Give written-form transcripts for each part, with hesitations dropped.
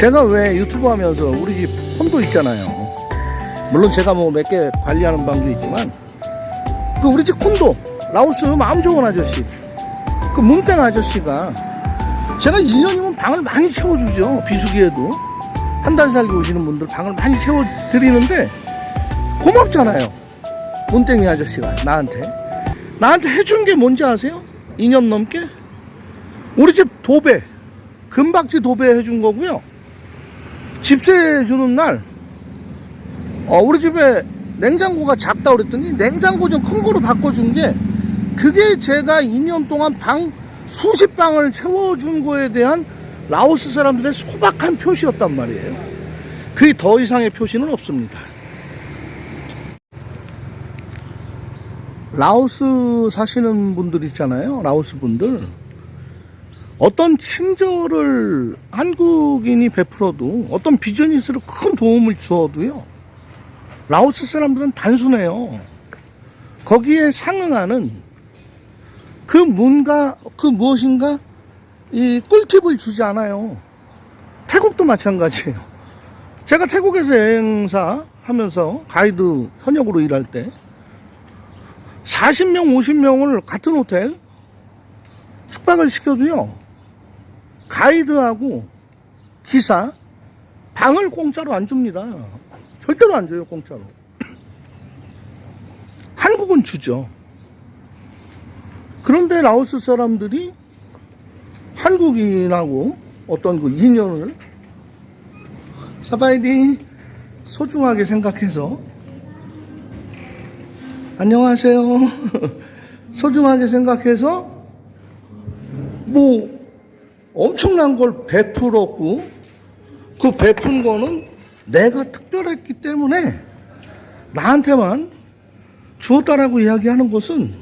제가 왜 유튜브 하면서 우리 집 콘도 있잖아요. 물론 제가 뭐 몇 개 관리하는 방도 있지만 그 우리 집 콘도 라오스 마음 좋은 아저씨 그 문땡 아저씨가 제가 1년이면 방을 많이 채워주죠. 비수기에도 한 달 살기 오시는 분들 방을 많이 채워드리는데 고맙잖아요. 문땡이 아저씨가 나한테 해준 게 뭔지 아세요? 2년 넘게 우리 집 도배 금박지 도배 해준 거고요. 집세 주는 날 우리 집에 냉장고가 작다 그랬더니 냉장고 좀 큰 거로 바꿔준 게 그게 제가 2년 동안 방 수십 방을 채워준 거에 대한 라오스 사람들의 소박한 표시였단 말이에요. 그 더 이상의 표시는 없습니다. 라오스 사시는 분들 있잖아요. 라오스 분들 어떤 친절을 한국인이 베풀어도 어떤 비즈니스로 큰 도움을 주어도요, 라오스 사람들은 단순해요. 거기에 상응하는 그 무엇인가 이 꿀팁을 주지 않아요. 태국도 마찬가지예요. 제가 태국에서 여행사 하면서 가이드 현역으로 일할 때 40명 50명을 같은 호텔 숙박을 시켜도요, 가이드하고 기사 방을 공짜로 안 줍니다. 절대로 안 줘요. 공짜로. 한국은 주죠. 그런데 라오스 사람들이 한국인하고 어떤 그 인연을 사바이디 소중하게 생각해서 안녕하세요. 소중하게 생각해서 뭐 엄청난 걸 베풀었고 그 베푼 거는 내가 특별했기 때문에 나한테만 주었다라고 이야기하는 것은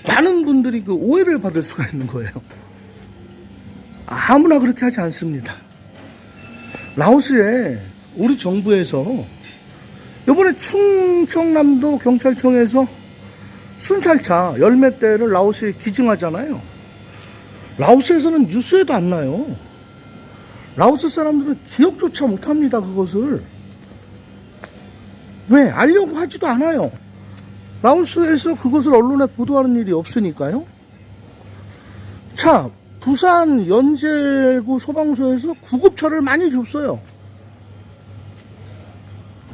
많은 분들이 그 오해를 받을 수가 있는 거예요. 아무나 그렇게 하지 않습니다. 라오스에 우리 정부에서 이번에 충청남도 경찰청에서 순찰차 열몇 대를 라오스에 기증하잖아요. 라오스에서는 뉴스에도 안 나요. 라오스 사람들은 기억조차 못합니다. 그것을 왜 알려고 하지도 않아요. 라오스에서 그것을 언론에 보도하는 일이 없으니까요. 자, 부산 연제구 소방서에서 구급차를 많이 줬어요.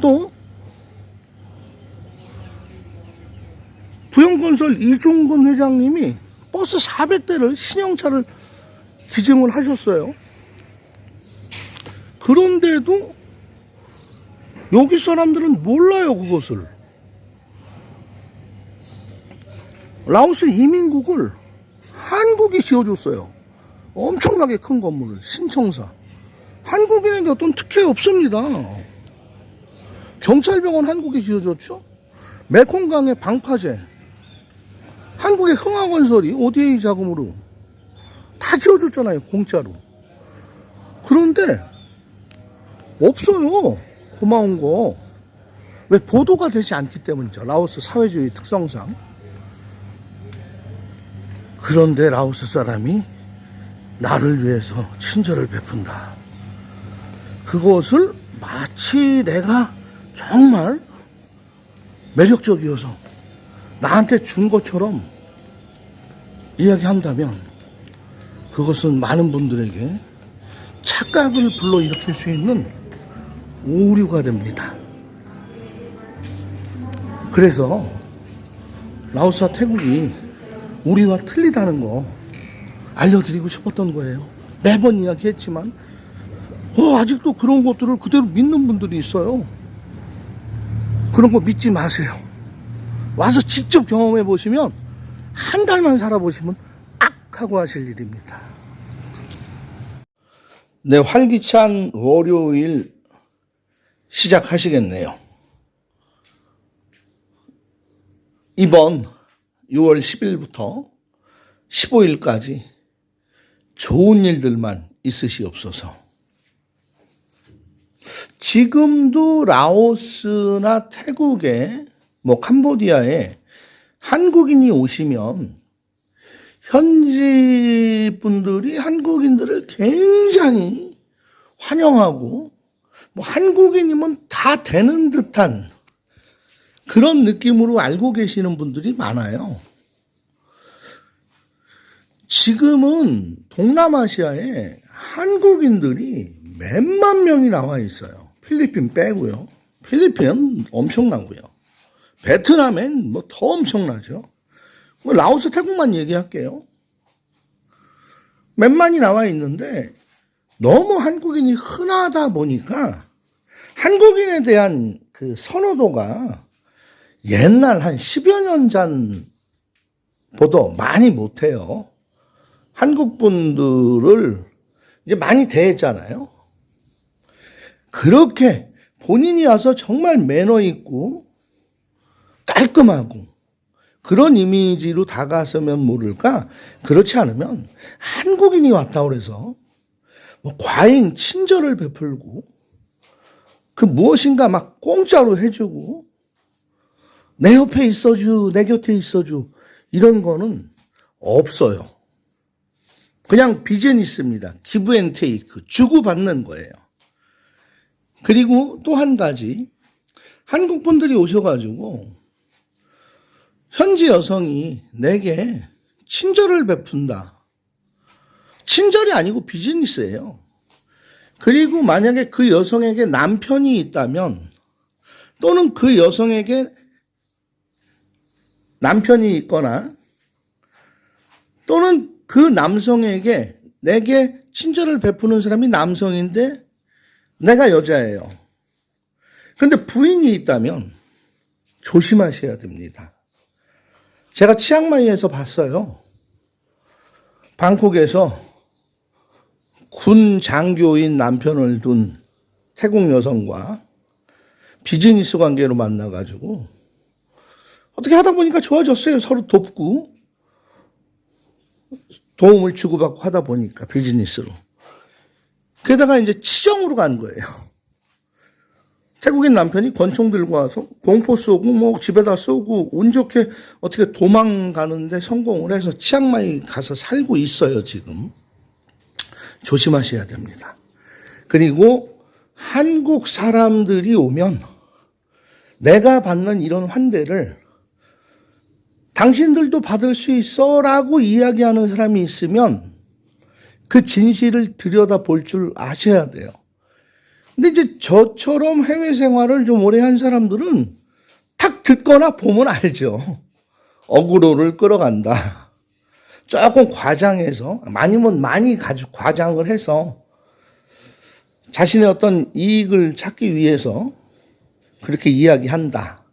또 부영건설 이중근 회장님이 버스 400대를 신형차를 기증을 하셨어요. 그런데도 여기 사람들은 몰라요. 그것을. 라오스 이민국을 한국이 지어줬어요. 엄청나게 큰 건물을. 신청사. 한국인에게 어떤 특혜 없습니다. 경찰병원 한국이 지어줬죠. 메콩강의 방파제 한국의 흥하건설이 ODA 자금으로 다 지어줬잖아요. 공짜로. 그런데 없어요. 고마운 거. 왜? 보도가 되지 않기 때문이죠. 라오스 사회주의 특성상. 그런데 라오스 사람이 나를 위해서 친절을 베푼다. 그것을 마치 내가 정말 매력적이어서 나한테 준 것처럼 이야기한다면 그것은 많은 분들에게 착각을 불러일으킬 수 있는 오류가 됩니다. 그래서 라오스와 태국이 우리와 틀리다는 거 알려드리고 싶었던 거예요. 매번 이야기했지만 아직도 그런 것들을 그대로 믿는 분들이 있어요. 그런 거 믿지 마세요. 와서 직접 경험해 보시면 한 달만 살아보시면 악 하고 하실 일입니다. 네, 활기찬 월요일 시작하시겠네요. 이번 6월 10일부터 15일까지 좋은 일들만 있으시옵소서. 지금도 라오스나 태국에 캄보디아에 한국인이 오시면 현지 분들이 한국인들을 굉장히 환영하고 뭐 한국인이면 다 되는 듯한 그런 느낌으로 알고 계시는 분들이 많아요. 지금은 동남아시아에 한국인들이 몇만 명이 나와 있어요. 필리핀 빼고요. 필리핀은 엄청나고요. 베트남엔 뭐 더 엄청나죠. 뭐 라오스, 태국만 얘기할게요. 몇만이 나와 있는데 너무 한국인이 흔하다 보니까 한국인에 대한 그 선호도가 옛날 한 10여 년 전보다 많이 못해요. 한국 분들을 이제 많이 대했잖아요. 그렇게 본인이 와서 정말 매너 있고 깔끔하고 그런 이미지로 다가서면 모를까? 그렇지 않으면 한국인이 왔다 그래서 뭐 과잉 친절을 베풀고 그 무엇인가 막 공짜로 해주고 내 옆에 있어줘, 내 곁에 있어줘 이런 거는 없어요. 그냥 비즈니스입니다. 기브 앤 테이크, 주고받는 거예요. 그리고 또 한 가지, 한국 분들이 오셔가지고 현지 여성이 내게 친절을 베푼다. 친절이 아니고 비즈니스예요. 그리고 만약에 그 여성에게 남편이 있다면 또는 그 여성에게 남편이 있거나 또는 그 남성에게 내게 친절을 베푸는 사람이 남성인데 내가 여자예요. 근데 부인이 있다면 조심하셔야 됩니다. 제가 치앙마이에서 봤어요. 방콕에서 군 장교인 남편을 둔 태국 여성과 비즈니스 관계로 만나가지고 어떻게 하다 보니까 좋아졌어요. 서로 돕고 도움을 주고받고 하다 보니까 비즈니스로. 게다가 이제 치정으로 간 거예요. 태국인 남편이 권총 들고 와서 공포 쏘고 뭐 집에다 쏘고 운 좋게 어떻게 도망가는데 성공을 해서 치앙마이 가서 살고 있어요, 지금. 조심하셔야 됩니다. 그리고 한국 사람들이 오면 내가 받는 이런 환대를 당신들도 받을 수 있어 라고 이야기하는 사람이 있으면 그 진실을 들여다볼 줄 아셔야 돼요. 근데 이제 저처럼 해외 생활을 좀 오래 한 사람들은 탁 듣거나 보면 알죠. 어그로를 끌어간다. 조금 과장해서, 많이면 많이 가지고 과장을 해서 자신의 어떤 이익을 찾기 위해서 그렇게 이야기한다.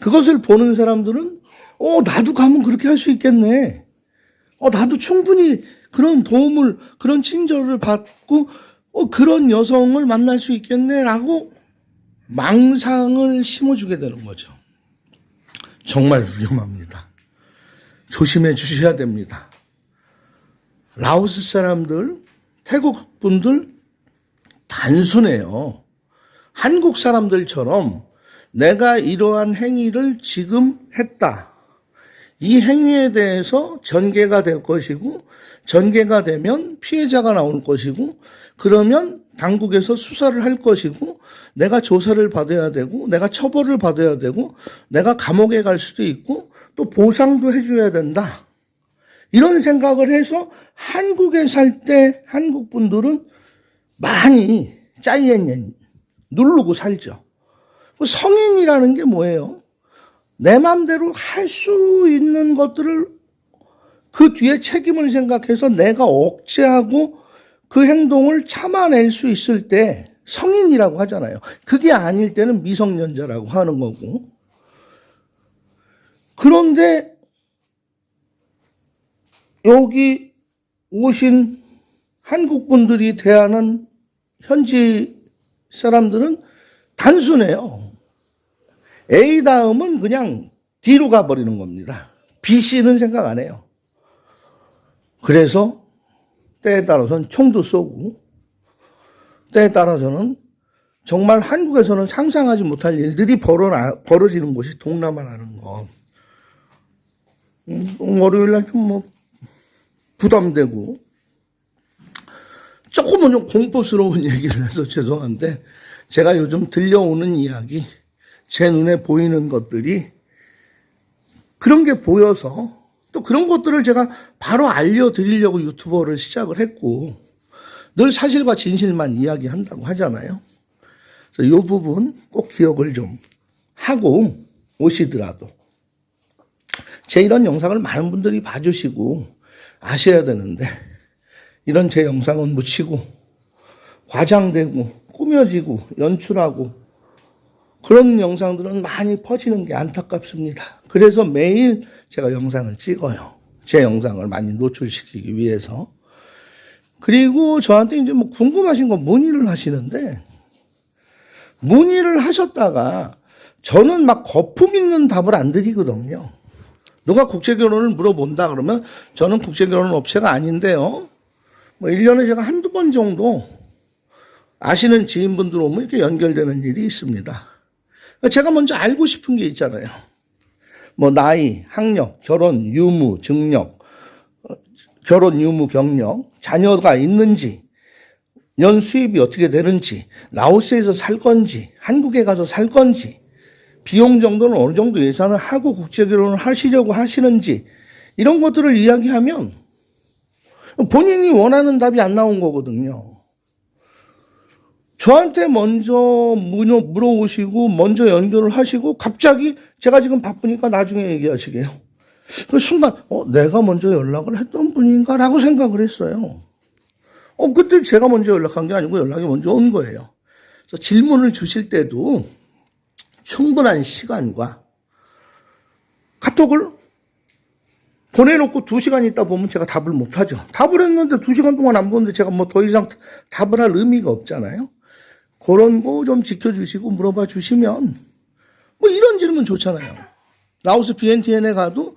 그것을 보는 사람들은 나도 가면 그렇게 할 수 있겠네. 나도 충분히 그런 도움을, 그런 친절을 받고 그런 여성을 만날 수 있겠네라고 망상을 심어주게 되는 거죠. 정말 위험합니다. 조심해 주셔야 됩니다. 라오스 사람들, 태국 분들 단순해요. 한국 사람들처럼 내가 이러한 행위를 지금 했다. 이 행위에 대해서 전개가 될 것이고 전개가 되면 피해자가 나올 것이고 그러면 당국에서 수사를 할 것이고 내가 조사를 받아야 되고 내가 처벌을 받아야 되고 내가 감옥에 갈 수도 있고 또 보상도 해줘야 된다. 이런 생각을 해서 한국에 살 때 한국 분들은 많이 짜이엔yen 누르고 살죠. 성인이라는 게 뭐예요? 내 마음대로 할 수 있는 것들을 그 뒤에 책임을 생각해서 내가 억제하고 그 행동을 참아낼 수 있을 때 성인이라고 하잖아요. 그게 아닐 때는 미성년자라고 하는 거고. 그런데 여기 오신 한국 분들이 대하는 현지 사람들은 단순해요. A 다음은 그냥 D로 가버리는 겁니다. B, C는 생각 안 해요. 그래서 때에 따라서는 총도 쏘고 때에 따라서는 정말 한국에서는 상상하지 못할 일들이 벌어지는 곳이 동남아라는 거. 월요일 날 좀 부담되고 조금은 좀 공포스러운 얘기를 해서 죄송한데, 제가 요즘 들려오는 이야기, 제 눈에 보이는 것들이 그런 게 보여서 또 그런 것들을 제가 바로 알려드리려고 유튜버를 시작을 했고, 늘 사실과 진실만 이야기한다고 하잖아요. 그래서 이 부분 꼭 기억을 좀 하고 오시더라도, 제 이런 영상을 많은 분들이 봐주시고 아셔야 되는데, 이런 제 영상은 묻히고 과장되고 꾸며지고 연출하고 그런 영상들은 많이 퍼지는 게 안타깝습니다. 그래서 매일 제가 영상을 찍어요. 제 영상을 많이 노출시키기 위해서. 그리고 저한테 이제 뭐 궁금하신 거 문의를 하시는데, 문의를 하셨다가 저는 막 거품 있는 답을 안 드리거든요. 누가 국제결혼을 물어본다 그러면 저는 국제결혼 업체가 아닌데요, 뭐 1년에 제가 한두 번 정도 아시는 지인분들 오면 이렇게 연결되는 일이 있습니다. 제가 먼저 알고 싶은 게 있잖아요. 뭐 나이, 학력, 결혼, 유무, 증력, 결혼, 유무, 경력, 자녀가 있는지, 연 수입이 어떻게 되는지, 라오스에서 살 건지, 한국에 가서 살 건지, 비용 정도는 어느 정도 예산을 하고 국제결혼을 하시려고 하시는지, 이런 것들을 이야기하면 본인이 원하는 답이 안 나온 거거든요. 저한테 먼저 물어오시고 먼저 연결을 하시고 갑자기 제가 지금 바쁘니까 나중에 얘기하시게요. 그 순간 내가 먼저 연락을 했던 분인가 라고 생각을 했어요. 그때 제가 먼저 연락한 게 아니고 연락이 먼저 온 거예요. 그래서 질문을 주실 때도 충분한 시간과 카톡을 보내놓고 2시간 있다 보면 제가 답을 못하죠. 답을 했는데 2시간 동안 안 보는데 제가 뭐 더 이상 답을 할 의미가 없잖아요. 그런 거 좀 지켜주시고 물어봐 주시면, 뭐 이런 질문 좋잖아요. 라오스 비엔티엔에 가도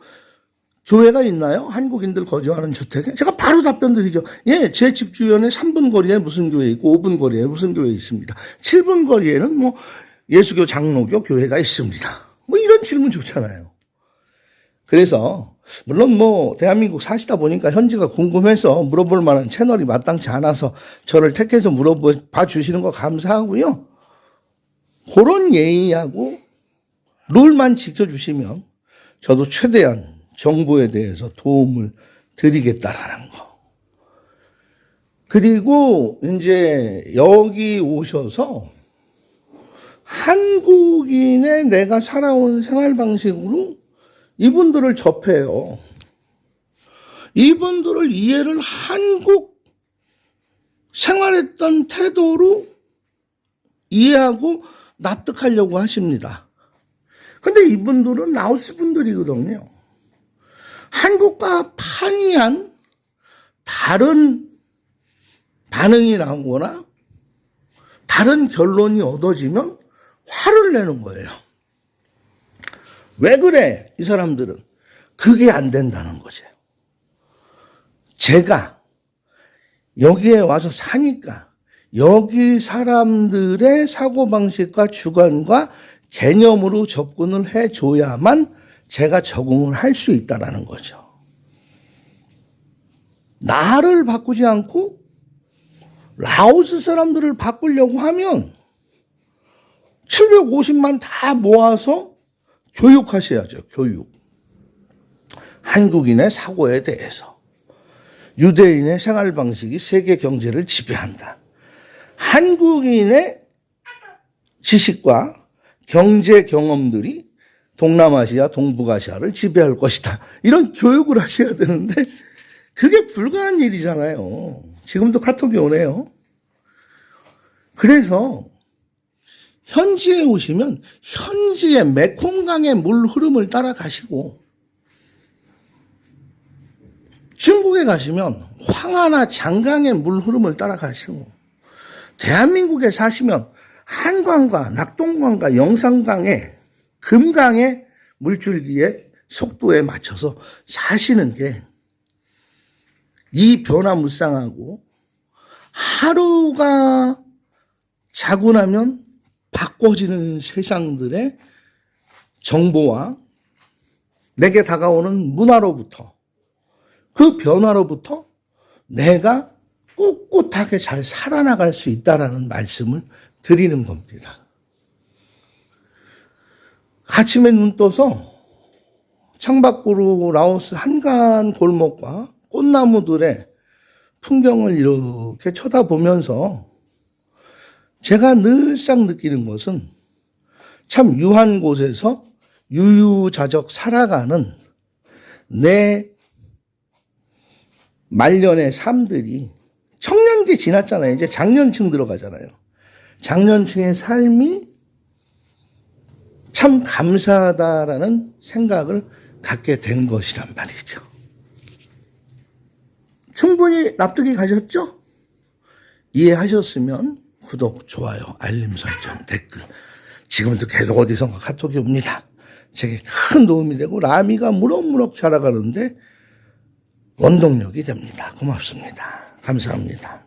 교회가 있나요? 한국인들 거주하는 주택에? 제가 바로 답변 드리죠. 예, 제 집 주변에 3분 거리에 무슨 교회 있고 5분 거리에 무슨 교회 있습니다. 7분 거리에는 뭐 예수교 장로교 교회가 있습니다. 뭐 이런 질문 좋잖아요. 그래서 물론 뭐 대한민국 사시다 보니까 현지가 궁금해서 물어볼 만한 채널이 마땅치 않아서 저를 택해서 물어봐 주시는 거 감사하고요. 그런 예의하고 룰만 지켜주시면 저도 최대한 정보에 대해서 도움을 드리겠다라는 거. 그리고 이제 여기 오셔서 한국인의 내가 살아온 생활 방식으로 이분들을 접해요. 이분들을 이해를 한국 생활했던 태도로 이해하고 납득하려고 하십니다. 근데 이분들은 라오스 분들이거든요. 한국과 판이한 다른 반응이 나오거나 다른 결론이 얻어지면 화를 내는 거예요. 왜 그래? 이 사람들은. 그게 안 된다는 거죠. 제가 여기에 와서 사니까 여기 사람들의 사고방식과 주관과 개념으로 접근을 해줘야만 제가 적응을 할 수 있다는 거죠. 나를 바꾸지 않고 라오스 사람들을 바꾸려고 하면 750만 다 모아서 교육하셔야죠. 교육. 한국인의 사고에 대해서. 유대인의 생활 방식이 세계 경제를 지배한다. 한국인의 지식과 경제 경험들이 동남아시아, 동북아시아를 지배할 것이다. 이런 교육을 하셔야 되는데 그게 불가한 일이잖아요. 지금도 카톡이 오네요. 그래서 현지에 오시면 현지의 메콩강의 물 흐름을 따라가시고, 중국에 가시면 황하나 장강의 물 흐름을 따라가시고, 대한민국에 사시면 한강과 낙동강과 영산강의 금강의 물줄기의 속도에 맞춰서 사시는 게 이 변화무쌍하고 하루가 자고 나면 바꿔지는 세상들의 정보와 내게 다가오는 문화로부터, 그 변화로부터 내가 꿋꿋하게 잘 살아나갈 수 있다라는 말씀을 드리는 겁니다. 아침에 눈 떠서 창밖으로 라오스 한가한 골목과 꽃나무들의 풍경을 이렇게 쳐다보면서 제가 늘상 느끼는 것은 참 유한 곳에서 유유자적 살아가는 내 말년의 삶들이 청년기 지났잖아요. 이제 장년층 들어가잖아요. 장년층의 삶이 참 감사하다라는 생각을 갖게 된 것이란 말이죠. 충분히 납득이 가셨죠? 이해하셨으면 구독, 좋아요, 알림 설정, 댓글. 지금도 계속 어디선가 카톡이 옵니다. 제게 큰 도움이 되고 라미가 무럭무럭 자라가는데 원동력이 됩니다. 고맙습니다. 감사합니다.